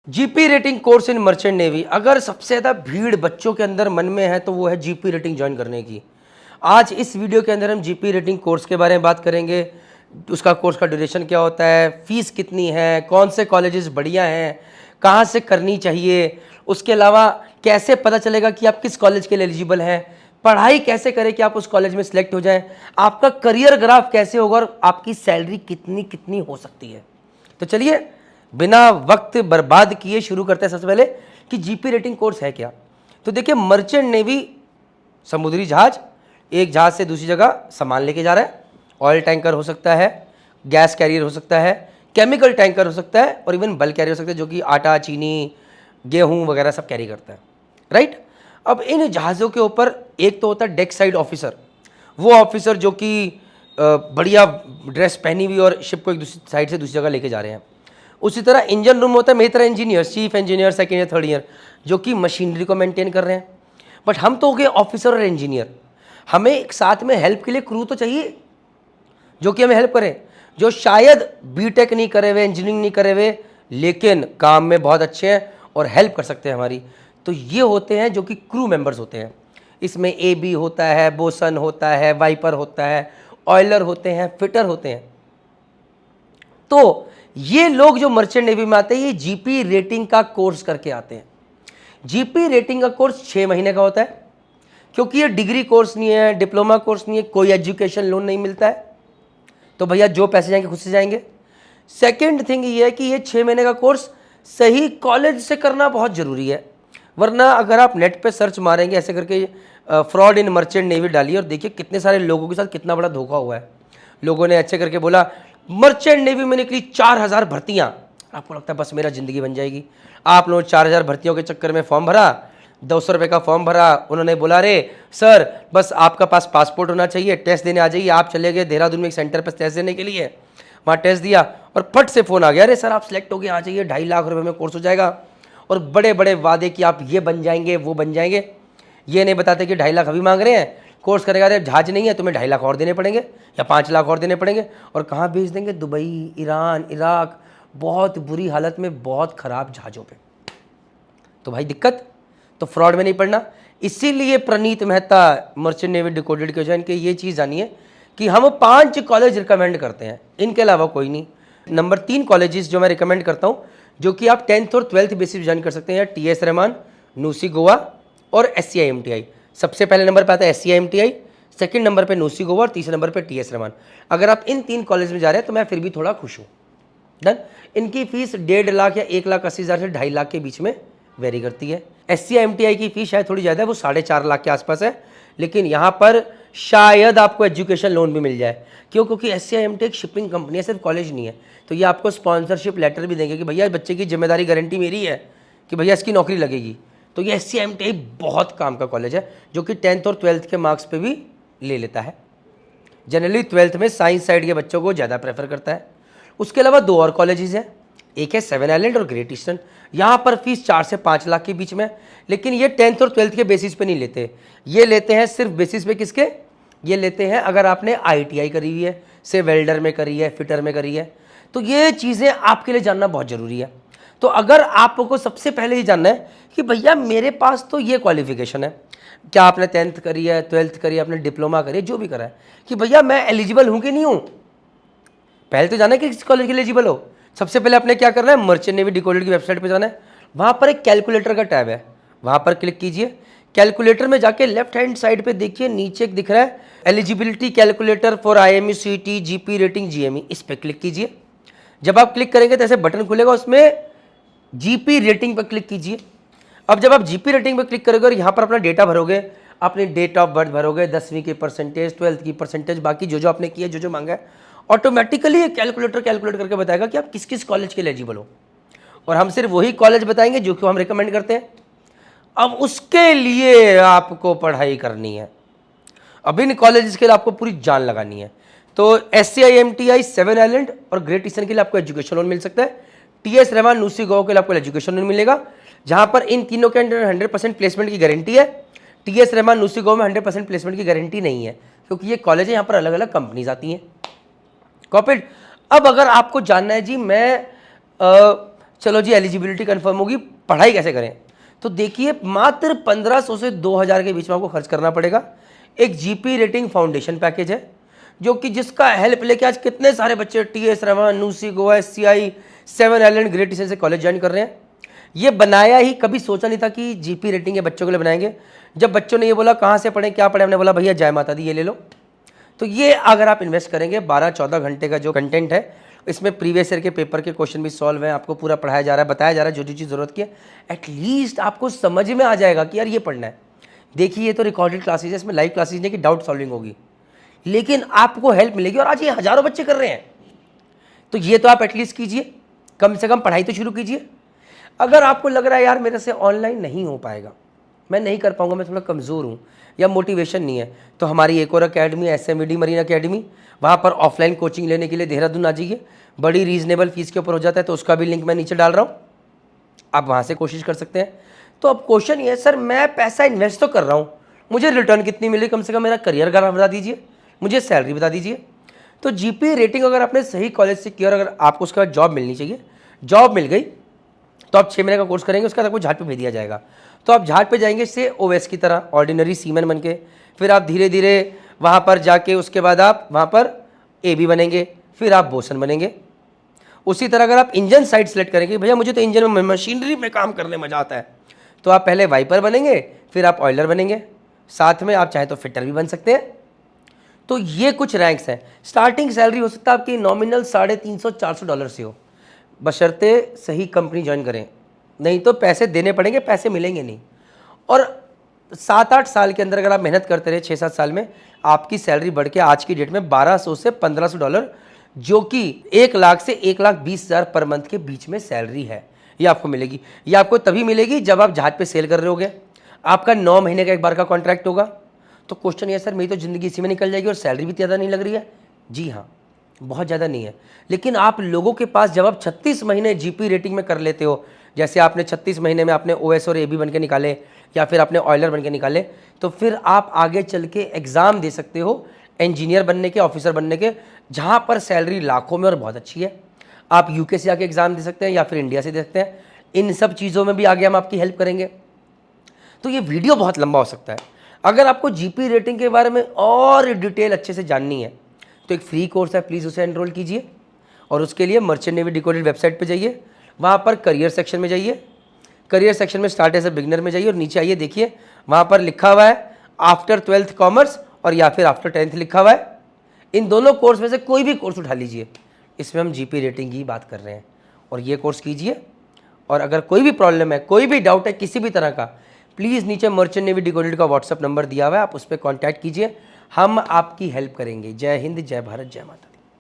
GP rating course in merchant navy. अगर सबसे ज़्यादा भीड़ बच्चों के अंदर मन में है तो वो है जीपी रेटिंग ज्वाइन करने की। आज इस वीडियो के अंदर हम जीपी रेटिंग कोर्स के बारे में बात करेंगे। उसका कोर्स का ड्यूरेशन क्या होता है, फीस कितनी है, कौन से कॉलेजेस बढ़िया हैं, कहाँ से करनी चाहिए, उसके अलावा कैसे पता चलेगा कि आप किस कॉलेज के लिए एलिजिबल हैं, पढ़ाई कैसे करें कि आप उस कॉलेज में सिलेक्ट हो जाएं, आपका करियर ग्राफ कैसे होगा और आपकी सैलरी कितनी कितनी हो सकती है। तो चलिए बिना वक्त बर्बाद किए शुरू करते हैं। सबसे पहले कि जीपी रेटिंग कोर्स है क्या। तो देखिए, मर्चेंट नेवी समुद्री जहाज एक जहाज से दूसरी जगह सामान लेके जा रहा है। ऑयल टैंकर हो सकता है, गैस कैरियर हो सकता है, केमिकल टैंकर हो सकता है और इवन बल्क कैरियर हो सकता है जो कि आटा, चीनी, गेहूं वगैरह सब कैरी करता है, राइट। अब इन जहाज़ों के ऊपर एक तो होता है डेक साइड ऑफिसर, वो ऑफिसर जो कि बढ़िया ड्रेस पहनी हुई और शिप को एक दूसरी साइड से दूसरी जगह लेके जा रहे हैं। उसी तरह इंजन रूम होता है मेरी तरह engineer, chief engineer, second year, third year, जो कि मशीनरी को मेंटेन कर रहे हैं। बट हम तो हो गए ऑफिसर और इंजीनियर, हमें एक साथ में हेल्प के लिए क्रू तो चाहिए जो कि हमें हेल्प करे, जो शायद बीटेक नहीं करे हुए, इंजीनियरिंग नहीं करे हुए, लेकिन काम में बहुत अच्छे हैं और हेल्प कर सकते हैं हमारी। तो ये होते हैं जो कि क्रू मेंबर्स होते हैं। इसमें AB होता है, बोसन होता है, वाइपर होता है, ऑयलर होते हैं, फिटर होते हैं। तो ये लोग जो मर्चेंट नेवी में आते हैं ये जीपी रेटिंग का कोर्स करके आते हैं। जीपी रेटिंग का कोर्स 6 महीने का होता है, क्योंकि ये डिग्री कोर्स नहीं है, डिप्लोमा कोर्स नहीं है, कोई एजुकेशन लोन नहीं मिलता है। तो भैया जो पैसे जाएंगे खुद से जाएंगे। सेकेंड थिंग ये है कि ये 6 महीने का कोर्स सही कॉलेज से करना बहुत ज़रूरी है, वरना अगर आप नेट पे सर्च मारेंगे ऐसे करके फ्रॉड इन मर्चेंट नेवी डालिए और देखिए कितने सारे लोगों के साथ कितना बड़ा धोखा हुआ है। लोगों ने अच्छे करके बोला मर्चेंट नेवी में निकली 4000 भर्तियाँ, आपको लगता है बस मेरा ज़िंदगी बन जाएगी। आप लोग 4000 भर्तियों के चक्कर में फॉर्म भरा, 200 रुपये का फॉर्म भरा, उन्होंने बोला रे सर बस आपका पास पासपोर्ट होना चाहिए, टेस्ट देने आ जाइए। आप चले गए देहरादून में एक सेंटर पर टेस्ट देने के लिए, वहाँ टेस्ट दिया और फट से फ़ोन आ गया, अरे सर आप सिलेक्ट हो गए, आ जाइए, 2.5 लाख रुपये में कोर्स हो जाएगा। और बड़े बड़े वादे कि आप ये बन जाएंगे वो बन जाएंगे, ये नहीं बताते कि 2.5 लाख अभी मांग रहे हैं, कोर्स करेगा अरे जहाज नहीं है तुम्हें 2.5 लाख और देने पड़ेंगे या 5 लाख और देने पड़ेंगे। और कहाँ भेज देंगे, दुबई, ईरान, इराक, बहुत बुरी हालत में, बहुत ख़राब जहाज़ों पे। तो भाई दिक्कत, तो फ्रॉड में नहीं पड़ना। इसीलिए प्रणीत मेहता मर्चेंट नेवी डिकोडेड के ज्वाइन के ये चीज़ जानिए कि हम 5 कॉलेज रिकमेंड करते हैं, इनके अलावा कोई नहीं। नंबर 3 कॉलेजेस जो मैं रिकमेंड करता हूँ जो कि आप 10th और 12th बेसिस ज्वाइन कर सकते हैं, TS रहमान, नूसी गोवा और SCIMTI। सबसे पहले नंबर पे आता है SCIMTI, सेकंड नंबर पे नूसी गोवा और तीसरे नंबर पे TS रहमान। अगर आप इन 3 कॉलेज में जा रहे हैं तो मैं फिर भी थोड़ा खुश हूँ। डन। इनकी फीस 1.5 लाख या 1,80,000 से 2.5 लाख के बीच में वेरी करती है। SCIMTI की फीस शायद थोड़ी ज़्यादा है, वो 4.5 लाख के आसपास है, लेकिन यहाँ पर शायद आपको एजुकेशन लोन भी मिल जाए। क्यों? क्योंकि SCIMTI एक शिपिंग कंपनी है, सिर्फ कॉलेज नहीं है। तो ये आपको स्पॉन्सरशिप लेटर भी देंगे कि भैया बच्चे की जिम्मेदारी गारंटी मेरी है कि भैया इसकी नौकरी लगेगी। तो ये SCIMTI बहुत काम का कॉलेज है जो कि 10th और 12th के मार्क्स पे भी ले लेता है। जनरली 12th में साइंस साइड के बच्चों को ज़्यादा प्रेफर करता है। उसके अलावा 2 और कॉलेजेस हैं, एक है 7 आइलैंड और ग्रेट ईस्टर्न। यहाँ पर फीस 4 से 5 लाख के बीच में, लेकिन ये 10th और 12th के बेसिस पे नहीं लेते। ये लेते हैं सिर्फ बेसिस पे किसके, ये लेते हैं अगर आपने ITI करी हुई है, से वेल्डर में करी है, फिटर में करी है। तो ये चीज़ें आपके लिए जानना बहुत ज़रूरी है। तो अगर आपको सबसे पहले ये जानना है कि भैया मेरे पास तो ये क्वालिफिकेशन है, क्या आपने 10th करी है, 12th करी है, आपने डिप्लोमा करी है, जो भी करा है, कि भैया मैं एलिजिबल हूँ कि नहीं हूँ। पहले तो जाना है कि किस कॉलेज के लिए एलिजिबल हो। सबसे पहले आपने क्या करना है, मर्चेंट नेवी डिकोडेड की वेबसाइट पे जाना है, वहाँ पर एक कैलकुलेटर का टैब है, वहाँ पर क्लिक कीजिए। कैलकुलेटर में जाके लेफ्ट हैंड साइड पे देखिए नीचे एक दिख रहा है eligibility calculator for IME CET GP rating GME, इस पर क्लिक कीजिए। जब आप क्लिक करेंगे तो ऐसे बटन खुलेगा, उसमें GP रेटिंग पर क्लिक कीजिए। अब जब आप GP रेटिंग पर क्लिक करोगे और यहाँ पर अपना डेटा भरोगे, अपनी डेट ऑफ बर्थ भरोगे, 10वीं की परसेंटेज, 12th की परसेंटेज, बाकी जो जो आपने किया, जो जो मांगा है, ऑटोमेटिकली ये कैलकुलेटर कैलकुलेट करके बताएगा कि आप किस किस कॉलेज के लिए एलिजिबल हो। और हम सिर्फ वही कॉलेज बताएंगे जो कि हम रिकमेंड करते हैं। अब उसके लिए आपको पढ़ाई करनी है, अब इन कॉलेजेस के लिए आपको पूरी जान लगानी है। तो SCIMTI, 7 आइलैंड और ग्रेट ईस्टर्न के लिए आपको एजुकेशन लोन मिल सकता है। TS रहमान, नूसी गोवा के लिए आपको एजुकेशन लोन मिलेगा, जहां पर इन तीनों के अंदर 100% प्लेसमेंट की गारंटी है। TS रहमान, नूसी गोवा में 100% प्लेसमेंट की गारंटी नहीं है, क्योंकि ये कॉलेज है, यहाँ पर अलग अलग कंपनीज आती हैं। कॉपीड। अब अगर आपको जानना है जी मैं चलो जी एलिजिबिलिटी कंफर्म होगी, पढ़ाई कैसे करें? तो देखिए मात्र 1500 से 2000 के बीच में आपको खर्च करना पड़ेगा। एक जीपी रेटिंग फाउंडेशन पैकेज है जो कि जिसका हेल्प लेके आज कितने सारे बच्चे TS Raman, NUSI, Goa, SCI, 7 island, great eastern से कॉलेज ज्वाइन कर रहे हैं। ये बनाया ही, कभी सोचा नहीं था कि जीपी रेटिंग ये बच्चों के लिए बनाएंगे। जब बच्चों ने ये बोला कहाँ से पढ़ें, क्या पढ़ें, हमने बोला भैया जय माता दी ये ले लो। तो ये अगर आप इन्वेस्ट करेंगे 12-14 घंटे का जो कंटेंट है, इसमें प्रीवियस ईयर के पेपर के क्वेश्चन भी सॉल्व हैं, आपको पूरा पढ़ाया जा रहा है, बताया जा रहा है, जो जो चीज़ ज़रूरत की है एटलीस्ट आपको समझ में आ जाएगा कि यार ये पढ़ना है। देखिए ये तो रिकॉर्डेड क्लासेज है, इसमें लाइव क्लासेज नहीं कि डाउट सॉल्विंग होगी, लेकिन आपको हेल्प मिलेगी और आज ये हज़ारों बच्चे कर रहे हैं। तो ये तो आप एटलीस्ट कीजिए, कम से कम पढ़ाई तो शुरू कीजिए। अगर आपको लग रहा है यार मेरे से ऑनलाइन नहीं हो पाएगा, मैं नहीं कर पाऊंगा, मैं थोड़ा कमज़ोर हूँ या मोटिवेशन नहीं है, तो हमारी एक और अकेडमी SMVD मरीन अकेडमी, वहाँ पर ऑफलाइन कोचिंग लेने के लिए देहरादून आ जाइए। बड़ी रीजनेबल फीस के ऊपर हो जाता है, तो उसका भी लिंक मैं नीचे डाल रहा हूँ, आप वहाँ से कोशिश कर सकते हैं। तो अब क्वेश्चन ये है सर मैं पैसा इन्वेस्ट तो कर रहा हूँ, मुझे रिटर्न कितनी मिली, कम से कम मेरा करियर का बता दीजिए, मुझे सैलरी बता दीजिए। तो जीपी रेटिंग अगर आपने सही कॉलेज से किया और अगर आपको उसके बाद जॉब मिलनी चाहिए, जॉब मिल गई तो आप 6 महीने का कोर्स करेंगे, उसके बाद आपको झाट पे भेज दिया जाएगा। तो आप झाट पे जाएंगे से OS की तरह ऑर्डिनरी सीमन बन के, फिर आप धीरे धीरे वहाँ पर जाके उसके बाद आप वहाँ पर AB बनेंगे, फिर आप बोसन बनेंगे। उसी तरह अगर आप इंजन साइड सेलेक्ट करेंगे, भैया मुझे तो इंजन में मशीनरी में काम करने मजा आता है, तो आप पहले वाइपर बनेंगे, फिर आप ऑयलर बनेंगे, साथ में आप चाहे तो फिटर भी बन सकते हैं। तो ये कुछ रैंक्स हैं। स्टार्टिंग सैलरी हो सकता है आपकी नॉमिनल $350-400 से हो, बशर्ते सही कंपनी ज्वाइन करें, नहीं तो पैसे देने पड़ेंगे, पैसे मिलेंगे नहीं। और 7-8 साल के अंदर अगर आप मेहनत करते रहे, 6-7 साल में आपकी सैलरी बढ़ के आज की डेट में $1200 से $1500, जो कि 1 लाख से 1,20,000 पर मंथ के बीच में सैलरी है, ये आपको मिलेगी। ये आपको तभी मिलेगी जब आप जहाज पे सेल कर रहे होगे, आपका 9 महीने का एक बार का कॉन्ट्रैक्ट होगा। तो क्वेश्चन ये सर मेरी तो ज़िंदगी इसी में निकल जाएगी और सैलरी भी ज़्यादा नहीं लग रही है। जी हाँ, बहुत ज़्यादा नहीं है, लेकिन आप लोगों के पास जब आप 36 महीने जीपी रेटिंग में कर लेते हो, जैसे आपने 36 महीने में आपने OS और AB बन के निकाले या फिर आपने ऑयलर बन के निकाले, तो फिर आप आगे चल के एग्ज़ाम दे सकते हो इंजीनियर बनने के, ऑफिसर बनने के, जहाँ पर सैलरी लाखों में और बहुत अच्छी है। आप UK से आके एग्ज़ाम दे सकते हैं या फिर इंडिया से दे सकते हैं। इन सब चीज़ों में भी आगे हम आपकी हेल्प करेंगे। तो ये वीडियो बहुत लंबा हो सकता है। अगर आपको जीपी रेटिंग के बारे में और डिटेल अच्छे से जाननी है तो एक फ्री कोर्स है, प्लीज़ उसे एनरोल कीजिए। और उसके लिए मर्चेंट नेवी डिकोडेड वेबसाइट पे जाइए, वहाँ पर करियर सेक्शन में जाइए, करियर सेक्शन में स्टार्ट एज ए बिगिनर में जाइए और नीचे आइए, देखिए वहाँ पर लिखा हुआ है आफ्टर 12th कॉमर्स और या फिर आफ्टर 10th लिखा हुआ है। इन दोनों कोर्स में से कोई भी कोर्स उठा लीजिए, इसमें हम जीपी रेटिंग की बात कर रहे हैं, और ये कोर्स कीजिए। और अगर कोई भी प्रॉब्लम है, कोई भी डाउट है किसी भी तरह का, प्लीज़ नीचे मर्चेंट नेवी डिकोडेड का व्हाट्सअप नंबर दिया हुआ है, आप उस पर कॉन्टैक्ट कीजिए, हम आपकी हेल्प करेंगे। जय हिंद, जय भारत, जय माता।